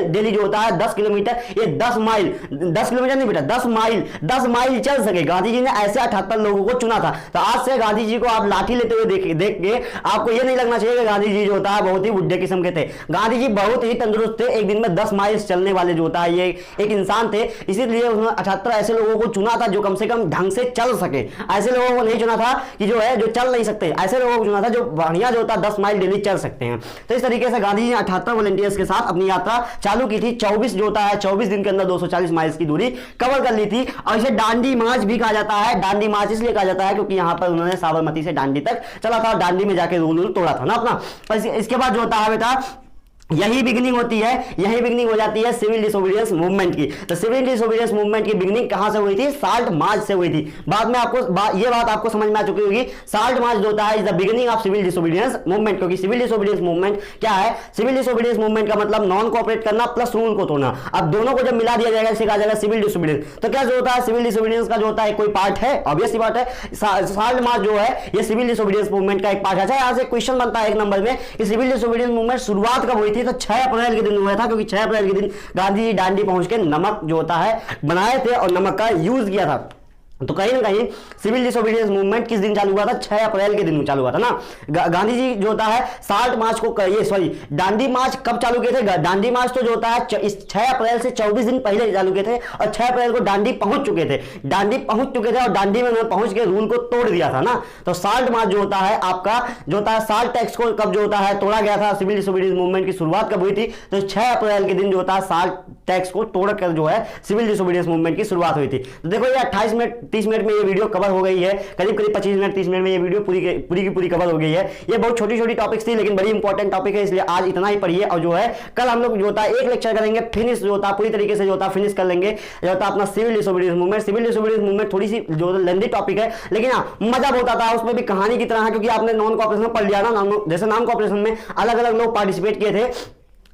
डेली जो होता है 10 किलोमीटर, ये 10 माइल, 10 किलोमीटर नहीं बेटा 10 माइल चल सके। गांधी जी ने ऐसे 78 लोगों को चुना था। तो आज से गांधी जी को आप लाठी लेते हुए देख के आपको ये नहीं लगना चाहिए कि गांधी जी जो होता है बहुत ही बुढ़े किस्म के थे। गांधी जी बहुत ही तंदुरुस्त थे, एक दिन में 10 माइल चलने वाले जो होता है ये एक इंसान थे। इसीलिए उन्होंने 78 ऐसे लोगों को चुना था जो कम से कम ढंग से चल सके। ऐसे लोगों को नहीं चुना था कि जो है जो चल नहीं सकते, ऐसे लोगों को चुना था जो बढ़िया जो होता 10 माइल डेली चल सकते हैं। तो इस तरीके से गांधी जी ने 78 वॉलंटियर्स के साथ अपनी यात्रा चालू की थी। 24 जो होता है 24 दिन के अंदर 240 माइल्स की दूरी कवर कर ली थी, और इसे दांडी मार्च भी कहा जाता है। दांडी मार्च इसलिए कहा जाता है क्योंकि यहां पर उन्होंने साबरमती से दांडी तक चला था और दांडी में जाके रूल तोड़ा था ना अपना। इसके बाद जो होता है बेटा यही बिगनिंग होती है, यही बिगनिंग हो जाती है सिविल डिसोबीडियंस मूवमेंट की। तो सिविल डिसोबीडियंस मूवमेंट की बिगनिंग कहां से हुई थी? साल्ट मार्च से हुई थी। बाद में आपको ये बात आपको समझ में आ चुकी होगी। साल्ट मार्च जो होता है is the beginning of civil disobedience movement, क्योंकि सिविल डिसोबीडियंस मूवमेंट क्या है? सिविल डिसोबीडियंस मूवमेंट का मतलब नॉन कोऑपरेट करना प्लस रूल को तोड़ना। अब दोनों को जब मिला दिया जाएगा इसे कहा जाएगा सिविल डिसोबीडियंस। तो क्या जो होता है सिविल डिसोबीडियंस का जो होता है कोई पार्ट है, ऑब्वियसली पार्ट है। साल्ट मार्च जो है ये सिविल डिसोबीडियंस मूवमेंट का एक पार्ट है। यहां से क्वेश्चन बनता है एक नंबर में कि सिविल डिसोबीडियंस मूवमेंट शुरुआत कब हुई थी? तो 6 अप्रैल के दिन हुआ था, क्योंकि 6 अप्रैल के दिन गांधी जी दांडी पहुंच के नमक जो होता है बनाए थे और नमक का यूज किया था। तो कहीं ना कहीं सिविल डिसोबीडियंस मूवमेंट किस दिन चालू हुआ था? 6 अप्रैल के दिन चालू हुआ था ना। गांधी जी जो होता है साल्ट मार्च को दांडी मार्च कब चालू किए थे? दांडी मार्च तो जो होता है इस 6 अप्रैल से 24 दिन पहले चालू किए थे, और 6 अप्रैल को दांडी पहुंच चुके थे। दांडी पहुंच चुके थे और दांडी में उन्होंने पहुंच के रूल को तोड़ दिया था ना। तो साल्ट मार्च जो होता है आपका जो होता है साल्ट टैक्स को कब जो होता है तोड़ा गया था, सिविल डिसोबीडियंस मूवमेंट की शुरुआत कब हुई थी? तो 6 अप्रैल के दिन जो होता है साल्ट टैक्स को तोड़कर जो है सिविल डिसोबीडियंस मूवमेंट की शुरुआत हुई थी। तो देखो ये 28 मिनट 30 मिनट में ये वीडियो कवर हो गई है, करीब 25 मिनट 30 मिनट में ये वीडियो पूरी की पूरी कवर हो गई है। ये बहुत छोटी छोटी टॉपिक्स थी लेकिन बड़ी इंपॉर्टेंट टॉपिक है, इसलिए आज इतना ही पढ़िए। और जो है कल हम लोग जो होता है एक लेक्चर करेंगे, फिनिश जो होता है पूरी तरीके से जो होता है फिनिश कर लेंगे जो होता है अपना civil disobedience movement. Civil disobedience movement थोड़ी सी जो लेंथी टॉपिक है, लेकिन हाँ मजा बहुत आता है उसमें भी, कहानी की तरह है, क्योंकि आपने नॉन कोऑपरेशन में पढ़ लिया ना। जैसे नॉन कोऑपरेशन में अलग अलग लोग पार्टिसिपेट किए थे,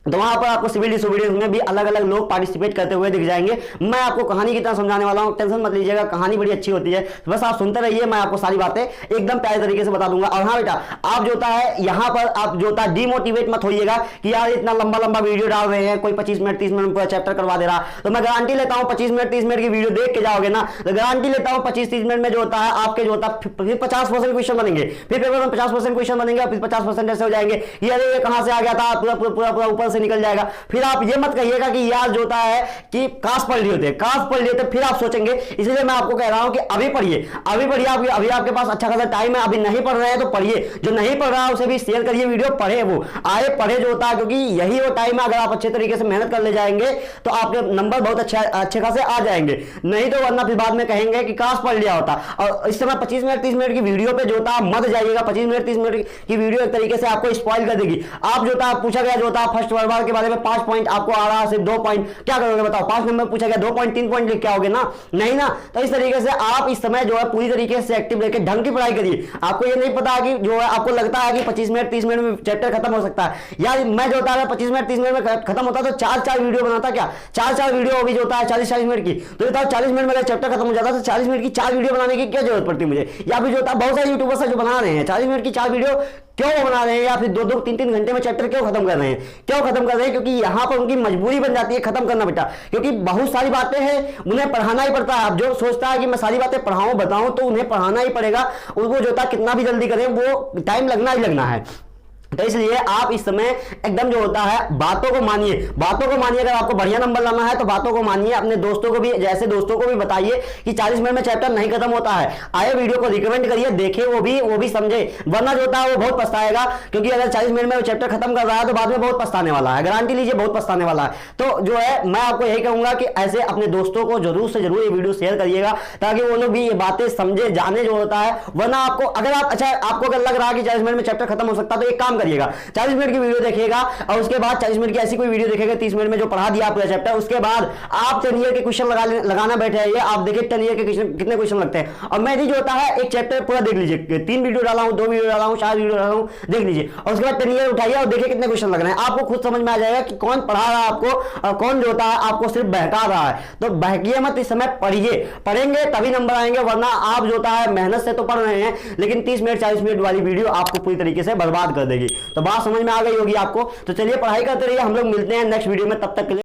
तो वहां पर आपको सिविल डिसोबीडियंस में भी अलग अलग लोग पार्टिसिपेट करते हुए दिख जाएंगे। मैं आपको कहानी की तरह समझाने वाला हूं, टेंशन मत लीजिएगा, कहानी बड़ी अच्छी होती है, बस आप सुनते रहिए, मैं आपको सारी बातें एकदम प्यारे तरीके से बता दूंगा। और हाँ बेटा, आप जो होता है यहां पर आप जो होता है डिमोटिवेट मत होइएगा कि यार इतना लंबा लंबा वीडियो डाल रहे हैं, कोई 25 मिनट 30 मिनट पूरा चैप्टर करवा दे रहा। तो मैं गारंटी लेता हूं 25 मिनट 30 मिनट की वीडियो देख के जाओगे ना, तो गारंटी लेता हूं 25-30 मिनट में जो होता है आपके जो होता है फिर 50% क्वेश्चन बनेंगे, फिर पेपर में 50% क्वेश्चन बनेंगे, फिर 50% ऐसे हो जाएंगे कि अरे ये कहां से आ गया था, पूरा ऊपर से निकल जाएगा। फिर आप ये मत कहिएगा कि यार जो होता है कि काश पढ़ लिए होते, काश पढ़ लिए होते, फिर आप सोचेंगे। इसलिए मैं आपको कह रहा हूं कि अभी पढ़िए, अभी आपके पास अच्छा खासा टाइम है, अभी नहीं पढ़ रहे हैं तो पढ़िए, जो नहीं पढ़ रहा है उसे भी शेयर करिए वीडियो, पढ़े वो आए पढ़े जो होता है, क्योंकि यही वो टाइम है। अगर आप अच्छे तरीके से मेहनत कर ले जाएंगे तो आपके नंबर बहुत अच्छे खासे आ जाएंगे, नहीं तो वरना फिर बाद में कहेंगे कि काश पढ़ लिया होता। और इस समय 25 मिनट 30 मिनट की वीडियो पे जो होता है मत जाइएगा। 25 मिनट 30 मिनट की वीडियो एक तरीके से आपको स्पॉइल कर देगी। आप जो होता पूछा गया जो होता है फर्स्ट वर्ड के बारे में 5 पॉइंट आपको आ रहा है, सिर्फ 2 पॉइंट, क्या करोगे बताओ? 5 नंबर पूछा गया 2 पॉइंट 3 पॉइंट लिख के आओगे ना? नहीं ना। तो इस तरीके से आप इस समय जो है पूरी तरीके से एक्टिव लेके ढंग की पढ़ाई करिए। आपको ये नहीं पता कि जो है आपको लगता है कि 25 मिनट 30 मिनट में चैप्टर खत्म हो सकता है यार। मैं जो होता है 25 मिनट 30 मिनट में खत्म होता तो 4 वीडियो बनाता, क्या 4 वीडियो अभी जो होता है 40 मिनट की, तो 40 मिनट में चैप्टर खत्म हो जाता तो 40 मिनट की 4 वीडियो बनाने की क्या जरूरत पड़ती मुझे? या फिर जो होता है बहुत सारे यूट्यूबर्स जो बना रहे हैं 40 मिनट की 4 वीडियो क्यों बना रहे हैं, या फिर 2-2 3-3 घंटे में चैप्टर क्यों खत्म कर रहे हैं? क्यों खत्म कर रहे हैं? क्योंकि यहां पर उनकी मजबूरी बन जाती है खत्म करना बेटा, क्योंकि बहुत सारी बातें हैं उन्हें पढ़ाना ही पड़ता है। अब जो सोचता है कि मैं सारी बातें पढ़ाऊं बताऊं, तो उन्हें पढ़ाना ही पड़ेगा। उनको जो होता है कितना भी जल्दी करें वो टाइम लगना ही लगना है। तो इसलिए आप इस समय एकदम जो होता है बातों को मानिए, बातों को मानिए। अगर आपको बढ़िया नंबर लाना है तो बातों को मानिए, अपने दोस्तों को भी, जैसे दोस्तों को भी बताइए कि 40 मिनट में चैप्टर नहीं खत्म होता है। आए वीडियो को रिकमेंड करिए, देखे वो भी समझे, वरना जो होता है वो बहुत पछताएगा, क्योंकि अगर 40 मिनट में वो चैप्टर खत्म कर रहा है तो बाद में बहुत पछताने वाला है, गारंटी लीजिए बहुत पछताने वाला है। तो जो है मैं आपको यही कहूंगा कि ऐसे अपने दोस्तों को जरूर से जरूर ये वीडियो शेयर करिएगा, ताकि वो लोग भी ये बातें समझे जाने जो होता है। वरना आपको अगर आप अच्छा आपको अगर लग रहा है कि 40 मिनट में चैप्टर खत्म हो सकता है, तो एक काम करिएगा, 40 मिनट की वीडियो देखिएगा और उसके बाद 40 मिनट की ऐसी कोई वीडियो देखेगा 30 मिनट में जो पढ़ा दिया आपका चैप्टर, उसके बाद आप 10 ईयर के क्वेश्चन लगाना बैठे आइए, आप देखिए 10 ईयर के कितने क्वेश्चन लगते हैं। और मैं जो होता है एक चैप्टर पूरा देख लीजिए, 3 वीडियो डाला हूं, 2 वीडियो डाला हूं, 4 वीडियो डाला हूं, देख लीजिए, और उसके बाद 10 ईयर उठाइए और देखिए कितने क्वेश्चन लग रहे हैं। आपको खुद समझ में आ जाएगा कि कौन पढ़ा रहा है आपको और कौन जो होता है आपको सिर्फ बहका रहा है। तो बहकिए मत, इस समय पढ़िए, पढ़ेंगे तभी नंबर आएंगे, वरना आप जो होता है मेहनत से तो पढ़ रहे हैं, लेकिन 30 मिनट 40 मिनट वाली वीडियो आपको पूरी तरीके से बर्बाद कर देगी। तो बात समझ में आ गई होगी आपको। तो चलिए पढ़ाई करते रहिए, हम लोग मिलते हैं नेक्स्ट वीडियो में, तब तक के लिए